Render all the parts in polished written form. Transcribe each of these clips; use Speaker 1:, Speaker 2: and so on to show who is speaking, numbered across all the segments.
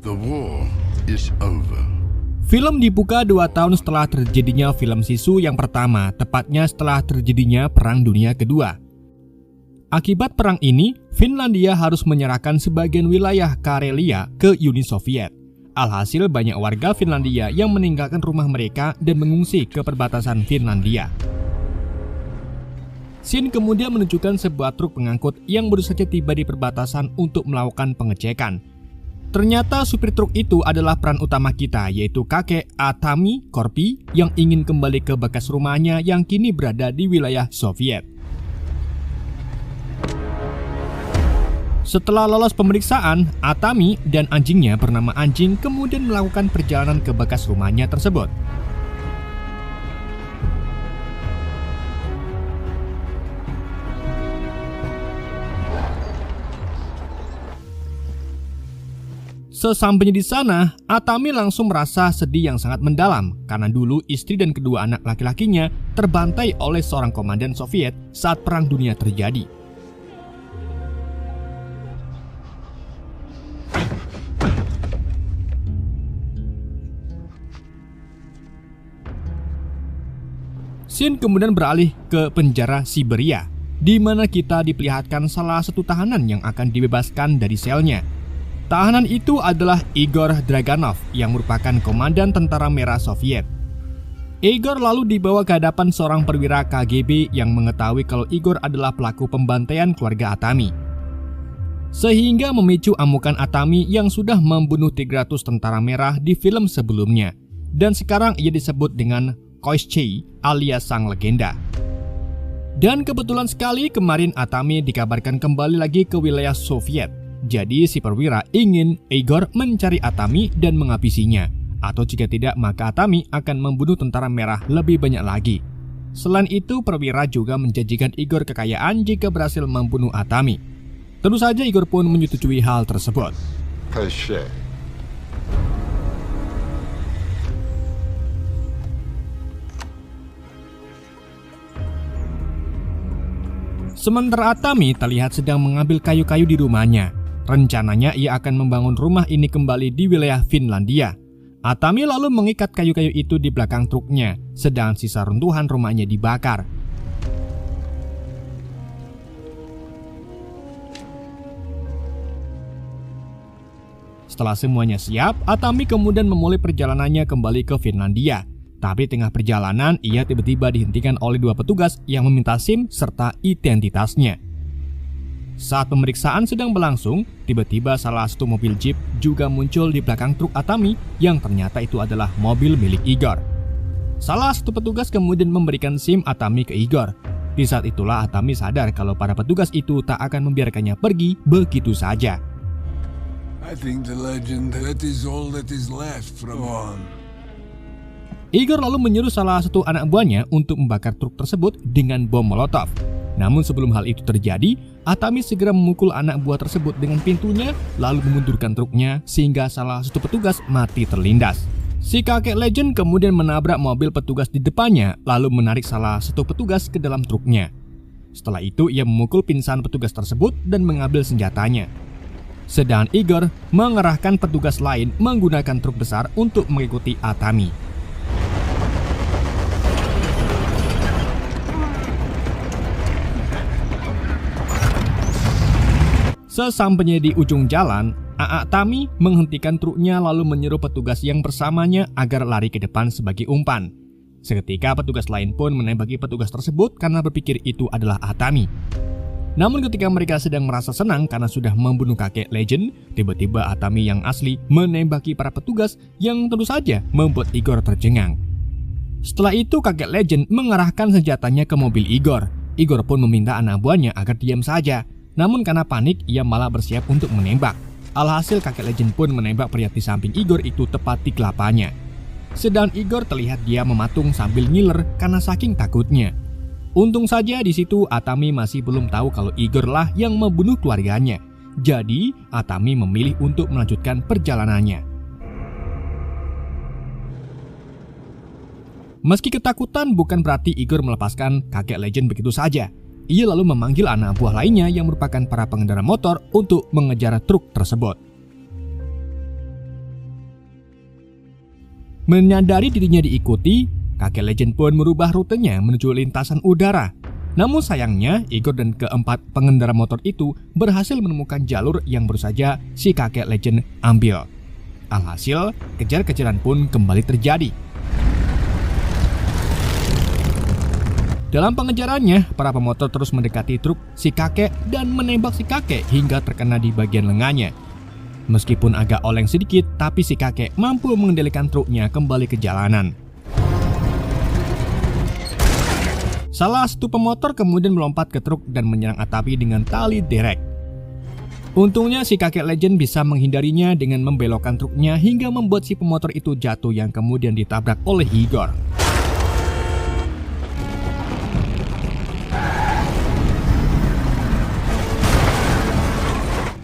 Speaker 1: The war is over.
Speaker 2: Film dibuka 2 tahun setelah terjadinya film Sisu yang pertama, tepatnya setelah terjadinya Perang Dunia Kedua. Akibat perang ini, Finlandia harus menyerahkan sebagian wilayah Karelia ke Uni Soviet. Alhasil banyak warga Finlandia yang meninggalkan rumah mereka dan mengungsi ke perbatasan Finlandia. Scene kemudian menunjukkan sebuah truk pengangkut yang baru saja tiba di perbatasan untuk melakukan pengecekan. Ternyata supir truk itu adalah peran utama kita, yaitu kakek Atami Korpi yang ingin kembali ke bekas rumahnya yang kini berada di wilayah Soviet. Setelah lolos pemeriksaan, Atami dan anjingnya bernama Anjing kemudian melakukan perjalanan ke bekas rumahnya tersebut. Sesampainya di sana, Atami langsung merasa sedih yang sangat mendalam karena dulu istri dan kedua anak laki-lakinya terbantai oleh seorang komandan Soviet saat Perang Dunia terjadi. Scene kemudian beralih ke penjara Siberia, di mana kita diperlihatkan salah satu tahanan yang akan dibebaskan dari selnya. Tahanan itu adalah Igor Draganov yang merupakan komandan tentara merah Soviet. Igor lalu dibawa ke hadapan seorang perwira KGB yang mengetahui kalau Igor adalah pelaku pembantaian keluarga Atami. Sehingga memicu amukan Atami yang sudah membunuh 300 tentara merah di film sebelumnya. Dan sekarang ia disebut dengan Koischei alias Sang Legenda. Dan kebetulan sekali kemarin Atami dikabarkan kembali lagi ke wilayah Soviet. Jadi si perwira ingin Igor mencari Atami dan menghabisinya. Atau jika tidak maka Atami akan membunuh tentara merah lebih banyak lagi. Selain itu perwira juga menjanjikan Igor kekayaan jika berhasil membunuh Atami. Tentu saja Igor pun menyetujui hal tersebut. Sementara Atami terlihat sedang mengambil kayu-kayu di rumahnya. Rencananya ia akan membangun rumah ini kembali di wilayah Finlandia. Atami lalu mengikat kayu-kayu itu di belakang truknya, sedang sisa runtuhan rumahnya dibakar. Setelah semuanya siap, Atami kemudian memulai perjalanannya kembali ke Finlandia. Tapi tengah perjalanan, ia tiba-tiba dihentikan oleh 2 petugas yang meminta SIM serta identitasnya. Saat pemeriksaan sedang berlangsung, tiba-tiba salah satu mobil jeep juga muncul di belakang truk Atami yang ternyata itu adalah mobil milik Igor. Salah satu petugas kemudian memberikan SIM Atami ke Igor. Di saat itulah Atami sadar kalau para petugas itu tak akan membiarkannya pergi begitu saja.
Speaker 1: I think the legend that is all that is left from on.
Speaker 2: Igor lalu menyuruh salah satu anak buahnya untuk membakar truk tersebut dengan bom molotov. Namun sebelum hal itu terjadi, Atami segera memukul anak buah tersebut dengan pintunya, lalu memundurkan truknya sehingga salah satu petugas mati terlindas. Si kakek legend kemudian menabrak mobil petugas di depannya, lalu menarik salah satu petugas ke dalam truknya. Setelah itu ia memukul pingsan petugas tersebut dan mengambil senjatanya. Sedangkan Igor mengerahkan petugas lain menggunakan truk besar untuk mengikuti Atami. Sesampainya di ujung jalan, Atami menghentikan truknya lalu menyuruh petugas yang bersamanya agar lari ke depan sebagai umpan. Seketika petugas lain pun menembaki petugas tersebut karena berpikir itu adalah Atami. Namun ketika mereka sedang merasa senang karena sudah membunuh kakek legend, tiba-tiba Atami yang asli menembaki para petugas yang tentu saja membuat Igor tercengang. Setelah itu kakek legend mengarahkan senjatanya ke mobil Igor. Igor pun meminta anak buahnya agar diam saja. Namun karena panik, ia malah bersiap untuk menembak. Alhasil kakek legend pun menembak pria di samping Igor itu tepat di kelapanya. Sedang Igor terlihat dia mematung sambil ngiler karena saking takutnya. Untung saja di situ Atami masih belum tahu kalau Igor lah yang membunuh keluarganya. Jadi Atami memilih untuk melanjutkan perjalanannya. Meski ketakutan bukan berarti Igor melepaskan kakek legend begitu saja. Ia lalu memanggil anak buah lainnya yang merupakan para pengendara motor untuk mengejar truk tersebut. Menyadari dirinya diikuti, kakek legend pun merubah rutenya menuju lintasan udara. Namun sayangnya, Igor dan keempat pengendara motor itu berhasil menemukan jalur yang baru saja si kakek legend ambil. Alhasil, kejar-kejaran pun kembali terjadi. Dalam pengejarannya, para pemotor terus mendekati truk si kakek dan menembak si kakek hingga terkena di bagian lengannya. Meskipun agak oleng sedikit, tapi si kakek mampu mengendalikan truknya kembali ke jalanan. Salah satu pemotor kemudian melompat ke truk dan menyerang Atami dengan tali derek. Untungnya si kakek legend bisa menghindarinya dengan membelokkan truknya hingga membuat si pemotor itu jatuh yang kemudian ditabrak oleh Igor.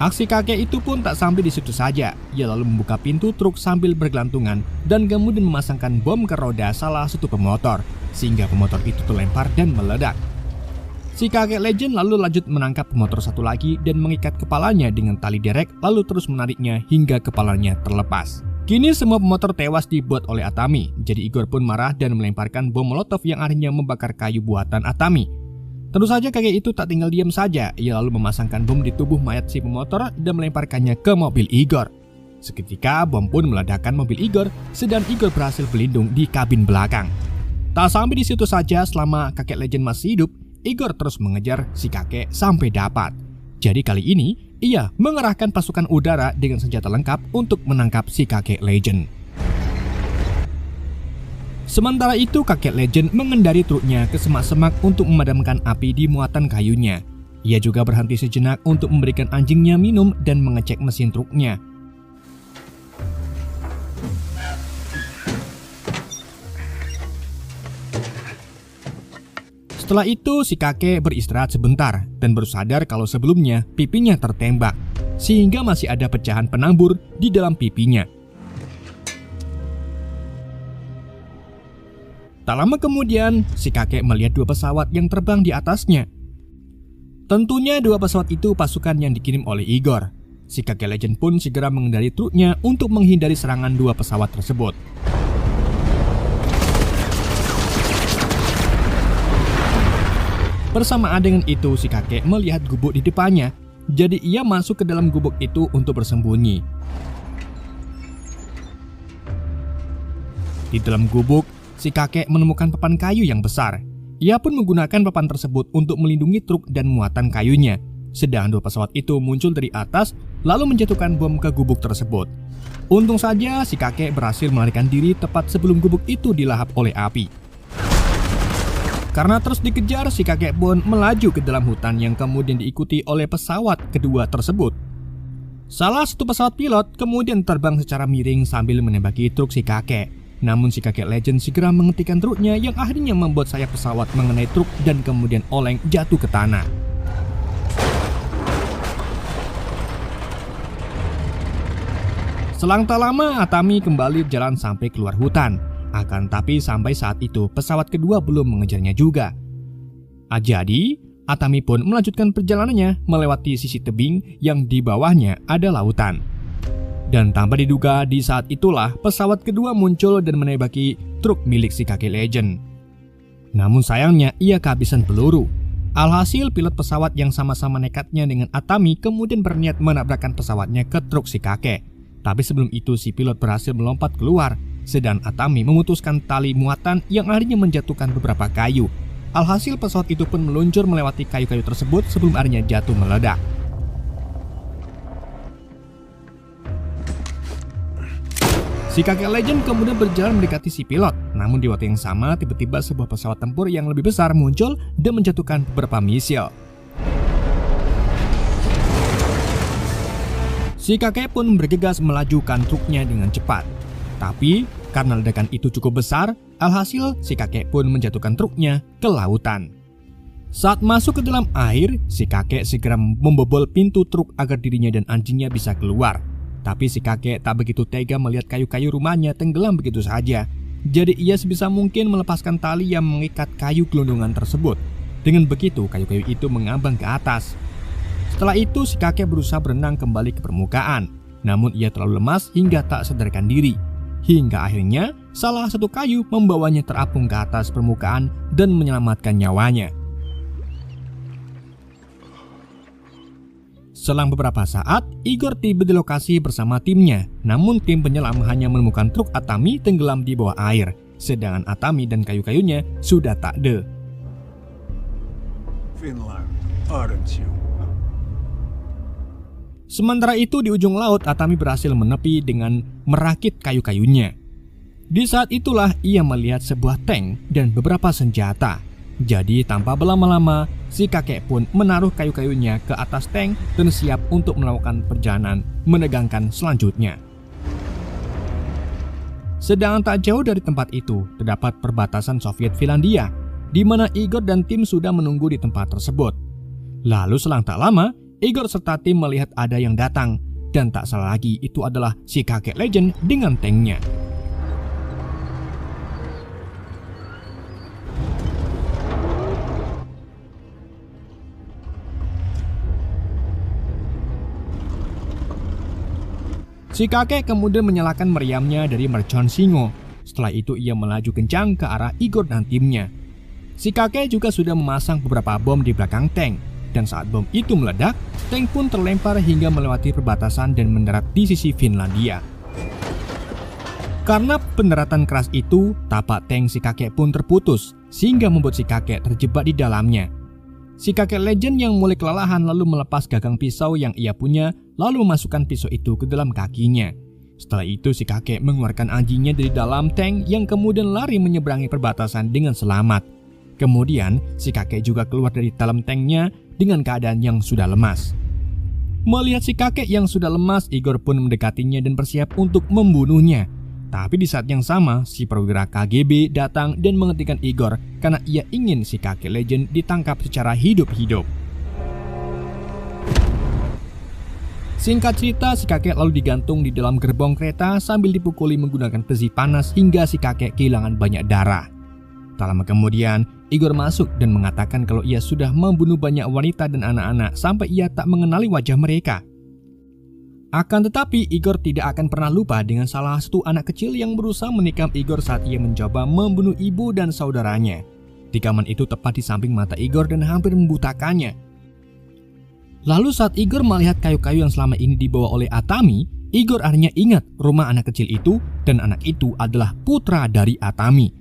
Speaker 2: Aksi kakek itu pun tak sampai di situ saja. Ia lalu membuka pintu truk sambil bergelantungan dan kemudian memasangkan bom ke roda salah satu pemotor, sehingga pemotor itu terlempar dan meledak. Si kakek legend lalu lanjut menangkap pemotor satu lagi dan mengikat kepalanya dengan tali derek, lalu terus menariknya hingga kepalanya terlepas. Kini semua pemotor tewas dibuat oleh Atami, jadi Igor pun marah dan melemparkan bom molotov yang akhirnya membakar kayu buatan Atami. Tentu saja kakek itu tak tinggal diam saja, ia lalu memasangkan bom di tubuh mayat si pemotor dan melemparkannya ke mobil Igor. Seketika bom pun meledakkan mobil Igor, sedang Igor berhasil berlindung di kabin belakang. Tak sampai di situ saja, selama kakek legend masih hidup, Igor terus mengejar si kakek sampai dapat. Jadi kali ini, ia mengerahkan pasukan udara dengan senjata lengkap untuk menangkap si kakek legend. Sementara itu, kakek legend mengendari truknya ke semak-semak untuk memadamkan api di muatan kayunya. Ia juga berhenti sejenak untuk memberikan anjingnya minum dan mengecek mesin truknya. Setelah itu, si kakek beristirahat sebentar dan baru sadar kalau sebelumnya pipinya tertembak, sehingga masih ada pecahan penambur di dalam pipinya. Tak lama kemudian, si kakek melihat dua pesawat yang terbang di atasnya. Tentunya dua pesawat itu pasukan yang dikirim oleh Igor. Si kakek legend pun segera mengendari truknya untuk menghindari serangan dua pesawat tersebut. Bersamaan dengan itu, si kakek melihat gubuk di depannya, jadi ia masuk ke dalam gubuk itu untuk bersembunyi. Di dalam gubuk, si kakek menemukan papan kayu yang besar. Ia pun menggunakan papan tersebut untuk melindungi truk dan muatan kayunya. Sedang dua pesawat itu muncul dari atas, lalu menjatuhkan bom ke gubuk tersebut. Untung saja si kakek berhasil melarikan diri tepat sebelum gubuk itu dilahap oleh api. Karena terus dikejar, si kakek pun melaju ke dalam hutan yang kemudian diikuti oleh pesawat kedua tersebut. Salah satu pesawat pilot kemudian terbang secara miring sambil menembaki truk si kakek. Namun si kakek legend segera menghentikan truknya yang akhirnya membuat sayap pesawat mengenai truk dan kemudian oleng jatuh ke tanah. Selang tak lama, Atami kembali berjalan sampai keluar hutan. Akan tapi sampai saat itu pesawat kedua belum mengejarnya juga. Jadi, Atami pun melanjutkan perjalanannya melewati sisi tebing yang di bawahnya ada lautan. Dan tanpa diduga, di saat itulah pesawat kedua muncul dan menembaki truk milik si kakek legend. Namun sayangnya ia kehabisan peluru. Alhasil pilot pesawat yang sama-sama nekatnya dengan Atami kemudian berniat menabrakkan pesawatnya ke truk si kakek. Tapi sebelum itu si pilot berhasil melompat keluar, sedang Atami memutuskan tali muatan yang akhirnya menjatuhkan beberapa kayu. Alhasil pesawat itu pun meluncur melewati kayu-kayu tersebut sebelum akhirnya jatuh meledak. Si kakek legend kemudian berjalan mendekati si pilot. Namun di waktu yang sama, tiba-tiba sebuah pesawat tempur yang lebih besar muncul dan menjatuhkan beberapa misil. Si kakek pun bergegas melajukan truknya dengan cepat. Tapi karena ledakan itu cukup besar, alhasil si kakek pun menjatuhkan truknya ke lautan. Saat masuk ke dalam air, si kakek segera membobol pintu truk agar dirinya dan anjingnya bisa keluar. Tapi si kakek tak begitu tega melihat kayu-kayu rumahnya tenggelam begitu saja. Jadi ia sebisa mungkin melepaskan tali yang mengikat kayu gelondongan tersebut. Dengan begitu kayu-kayu itu mengambang ke atas. Setelah itu si kakek berusaha berenang kembali ke permukaan. Namun ia terlalu lemas hingga tak sadarkan diri. hingga akhirnya salah satu kayu membawanya terapung ke atas permukaan dan menyelamatkan nyawanya. Selang beberapa saat, Igor tiba di lokasi bersama timnya. Namun tim penyelam hanya menemukan truk Atami tenggelam di bawah air, sedangkan Atami dan kayu-kayunya sudah tak ada.
Speaker 1: Finland, aren't you?
Speaker 2: Sementara itu di ujung laut, Atami berhasil menepi dengan merakit kayu-kayunya. Di saat itulah ia melihat sebuah tank dan beberapa senjata. Jadi tanpa berlama-lama, si kakek pun menaruh kayu-kayunya ke atas tank dan siap untuk melakukan perjalanan menegangkan selanjutnya. Sedang tak jauh dari tempat itu terdapat perbatasan Soviet Finlandia, di mana Igor dan tim sudah menunggu di tempat tersebut. Lalu selang tak lama, Igor serta tim melihat ada yang datang, dan tak salah lagi itu adalah si kakek legend dengan tanknya. Si kakek kemudian menyalakan meriamnya dari mercon Singo. Setelah itu ia melaju kencang ke arah Igor dan timnya. Si kakek juga sudah memasang beberapa bom di belakang tank. Dan saat bom itu meledak, tank pun terlempar hingga melewati perbatasan dan mendarat di sisi Finlandia. Karena pendaratan keras itu, tapak tank si kakek pun terputus, sehingga membuat si kakek terjebak di dalamnya. Si kakek legend yang mulai kelelahan lalu melepas gagang pisau yang ia punya, lalu memasukkan pisau itu ke dalam kakinya. Setelah itu si kakek mengeluarkan anjingnya dari dalam tank yang kemudian lari menyeberangi perbatasan dengan selamat. Kemudian si kakek juga keluar dari dalam tanknya dengan keadaan yang sudah lemas. Melihat si kakek yang sudah lemas, Igor pun mendekatinya dan bersiap untuk membunuhnya. Tapi di saat yang sama, si perwira KGB datang dan menghentikan Igor karena ia ingin si kakek legend ditangkap secara hidup-hidup. Singkat cerita, si kakek lalu digantung di dalam gerbong kereta sambil dipukuli menggunakan besi panas hingga si kakek kehilangan banyak darah. Tak lama kemudian, Igor masuk dan mengatakan kalau ia sudah membunuh banyak wanita dan anak-anak sampai ia tak mengenali wajah mereka. Akan tetapi, Igor tidak akan pernah lupa dengan salah satu anak kecil yang berusaha menikam Igor saat ia mencoba membunuh ibu dan saudaranya. Tikaman itu tepat di samping mata Igor dan hampir membutakannya. Lalu saat Igor melihat kayu-kayu yang selama ini dibawa oleh Atami, Igor akhirnya ingat rumah anak kecil itu dan anak itu adalah putra dari Atami.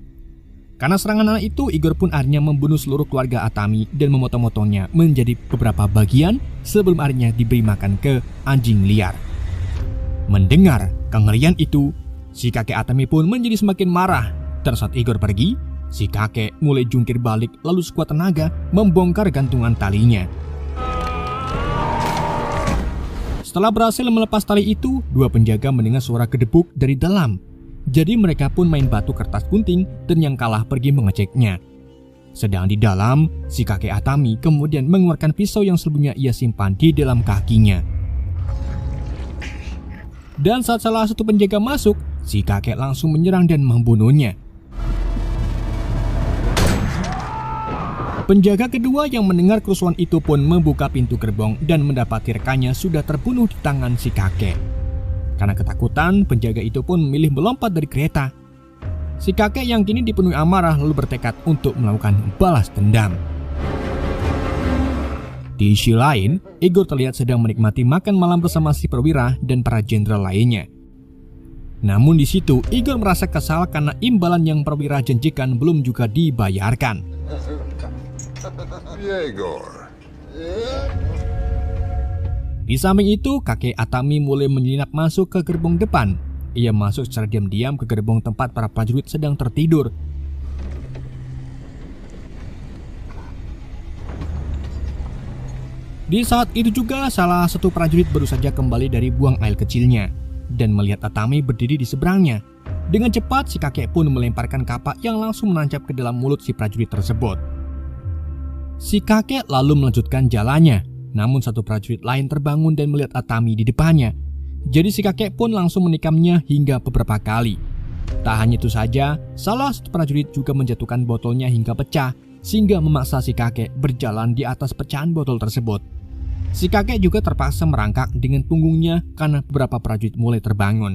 Speaker 2: Karena serangan anak itu, Igor pun akhirnya membunuh seluruh keluarga Atami dan memotong-motongnya menjadi beberapa bagian sebelum akhirnya diberi makan ke anjing liar. Mendengar kengerian itu, si kakek Atami pun menjadi semakin marah. Dan saat Igor pergi, si kakek mulai jungkir balik lalu sekuat tenaga membongkar gantungan talinya. Setelah berhasil melepas tali itu, dua penjaga mendengar suara gedebuk dari dalam. Jadi mereka pun main batu kertas gunting dan yang kalah pergi mengeceknya. Sedang di dalam, si kakek Atami kemudian mengeluarkan pisau yang sebelumnya ia simpan di dalam kakinya. Dan saat salah satu penjaga masuk, si kakek langsung menyerang dan membunuhnya. Penjaga kedua yang mendengar kerusuhan itu pun membuka pintu gerbong dan mendapati rekannya sudah terbunuh di tangan si kakek. Karena ketakutan, penjaga itu pun memilih melompat dari kereta. Si kakek yang kini dipenuhi amarah lalu bertekad untuk melakukan balas dendam. Di sisi lain, Igor terlihat sedang menikmati makan malam bersama si perwira dan para jenderal lainnya. Namun di situ, Igor merasa kesal karena imbalan yang perwira janjikan belum juga dibayarkan.
Speaker 1: Yegor.
Speaker 2: Di samping itu, kakek Atami mulai menyelinap masuk ke gerbong depan. Ia masuk secara diam-diam ke gerbong tempat para prajurit sedang tertidur. Di saat itu juga, salah satu prajurit baru saja kembali dari buang air kecilnya dan melihat Atami berdiri di seberangnya. Dengan cepat, si kakek pun melemparkan kapak yang langsung menancap ke dalam mulut si prajurit tersebut. Si kakek lalu melanjutkan jalannya. Namun satu prajurit lain terbangun dan melihat Atami di depannya. Jadi si kakek pun langsung menikamnya hingga beberapa kali. Tak hanya itu saja, salah satu prajurit juga menjatuhkan botolnya hingga pecah, sehingga memaksa si kakek berjalan di atas pecahan botol tersebut. Si kakek juga terpaksa merangkak dengan punggungnya karena beberapa prajurit mulai terbangun.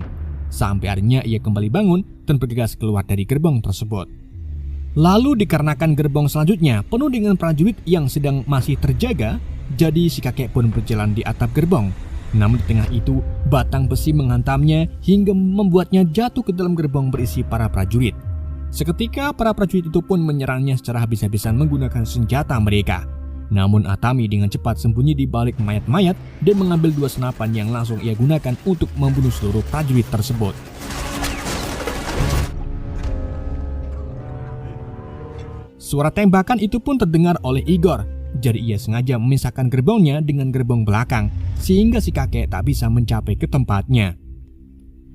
Speaker 2: sampai akhirnya ia kembali bangun dan bergegas keluar dari gerbong tersebut. Lalu dikarenakan gerbong selanjutnya penuh dengan prajurit yang sedang masih terjaga, jadi si kakek pun berjalan di atap gerbong. Namun di tengah itu, batang besi menghantamnya hingga membuatnya jatuh ke dalam gerbong berisi para prajurit. Seketika para prajurit itu pun menyerangnya secara habis-habisan menggunakan senjata mereka. Namun Atami dengan cepat sembunyi di balik mayat-mayat dan mengambil 2 senapan yang langsung ia gunakan untuk membunuh seluruh prajurit tersebut. Suara tembakan itu pun terdengar oleh Igor. Jadi ia sengaja memisahkan gerbongnya dengan gerbong belakang, sehingga si kakek tak bisa mencapai ke tempatnya.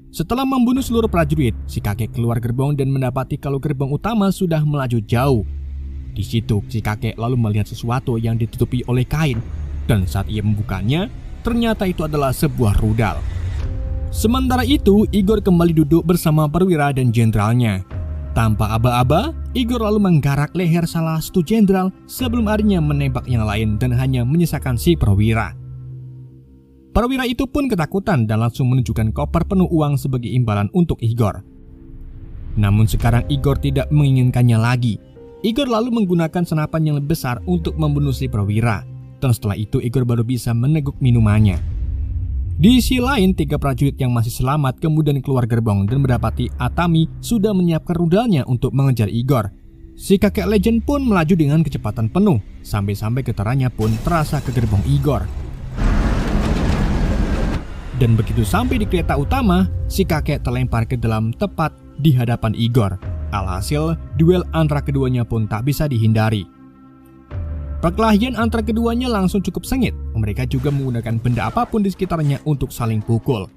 Speaker 2: Setelah membunuh seluruh prajurit, si kakek keluar gerbong dan mendapati kalau gerbong utama sudah melaju jauh. Di situ, si kakek lalu melihat sesuatu yang ditutupi oleh kain, dan saat ia membukanya, ternyata itu adalah sebuah rudal. Sementara itu, Igor kembali duduk bersama perwira dan jenderalnya. Tanpa aba-aba, Igor lalu menggarak leher salah satu jenderal sebelum akhirnya menembak yang lain dan hanya menyisakan si perwira. Perwira itu pun ketakutan dan langsung menunjukkan koper penuh uang sebagai imbalan untuk Igor. Namun sekarang Igor tidak menginginkannya lagi. Igor lalu menggunakan senapan yang lebih besar untuk membunuh si perwira. Dan setelah itu Igor baru bisa meneguk minumannya. Di sisi lain, 3 prajurit yang masih selamat kemudian keluar gerbong dan mendapati Atami sudah menyiapkan rudalnya untuk mengejar Igor. Si kakek legend pun melaju dengan kecepatan penuh, sampai-sampai getarannya pun terasa ke gerbong Igor. Dan begitu sampai di kereta utama, si kakek terlempar ke dalam tepat di hadapan Igor. Alhasil, duel antara keduanya pun tak bisa dihindari. Perkelahian antara keduanya langsung cukup sengit. Mereka juga menggunakan benda apapun di sekitarnya untuk saling pukul.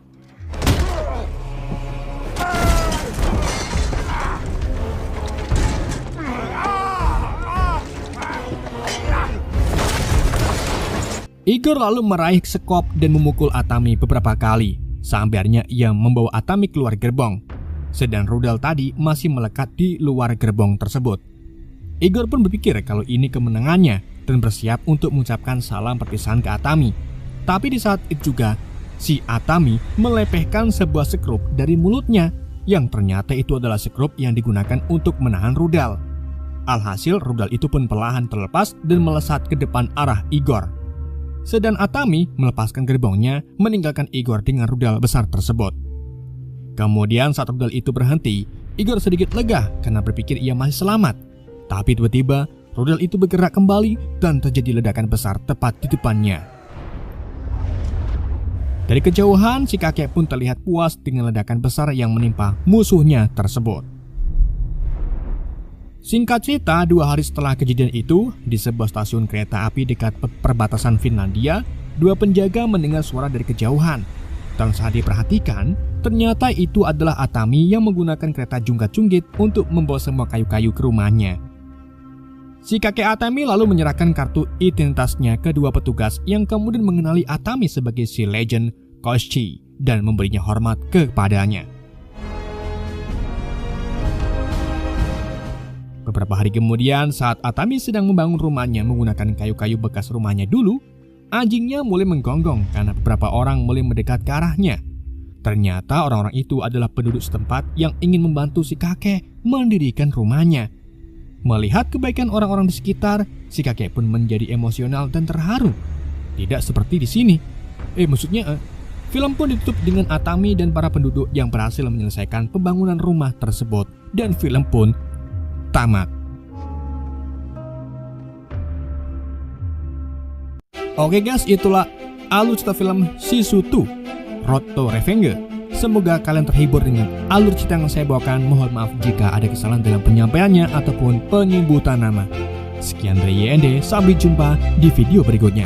Speaker 2: Igor lalu meraih sekop dan memukul Atami beberapa kali. Sampai akhirnya ia membawa Atami keluar gerbong. Sedang rudal tadi masih melekat di luar gerbong tersebut. Igor pun berpikir kalau ini kemenangannya dan bersiap untuk mengucapkan salam perpisahan ke Atami. Tapi di saat itu juga, si Atami melepehkan sebuah sekrup dari mulutnya yang ternyata itu adalah sekrup yang digunakan untuk menahan rudal. Alhasil rudal itu pun perlahan terlepas dan melesat ke depan arah Igor. Sedang Atami melepaskan gerbongnya meninggalkan Igor dengan rudal besar tersebut. Kemudian saat rudal itu berhenti, Igor sedikit lega karena berpikir ia masih selamat. Tapi tiba-tiba rudal itu bergerak kembali dan terjadi ledakan besar tepat di depannya. Dari kejauhan, si kakek pun terlihat puas dengan ledakan besar yang menimpa musuhnya tersebut. Singkat cerita, 2 hari setelah kejadian itu, di sebuah stasiun kereta api dekat perbatasan Finlandia, 2 penjaga mendengar suara dari kejauhan. Dan saat diperhatikan, ternyata itu adalah Atami yang menggunakan kereta jungkat-jungkit untuk membawa semua kayu-kayu ke rumahnya. Si kakek Atami lalu menyerahkan kartu identitasnya ke 2 petugas yang kemudian mengenali Atami sebagai si legend Koichi dan memberinya hormat kepadanya. Beberapa hari kemudian, saat Atami sedang membangun rumahnya menggunakan kayu-kayu bekas rumahnya dulu, anjingnya mulai menggonggong karena beberapa orang mulai mendekat ke arahnya. Ternyata orang-orang itu adalah penduduk setempat yang ingin membantu si kakek mendirikan rumahnya. Melihat kebaikan orang-orang di sekitar, si kakek pun menjadi emosional dan terharu. Tidak seperti di sini. Film pun ditutup dengan Atami dan para penduduk yang berhasil menyelesaikan pembangunan rumah tersebut. Dan film pun tamat. Oke guys, itulah alur cerita film Shisui Road to Revenge. Semoga kalian terhibur dengan alur cerita yang saya bawakan. Mohon maaf jika ada kesalahan dalam penyampaiannya ataupun penyebutan nama. Sekian dari YND, sampai jumpa di video berikutnya.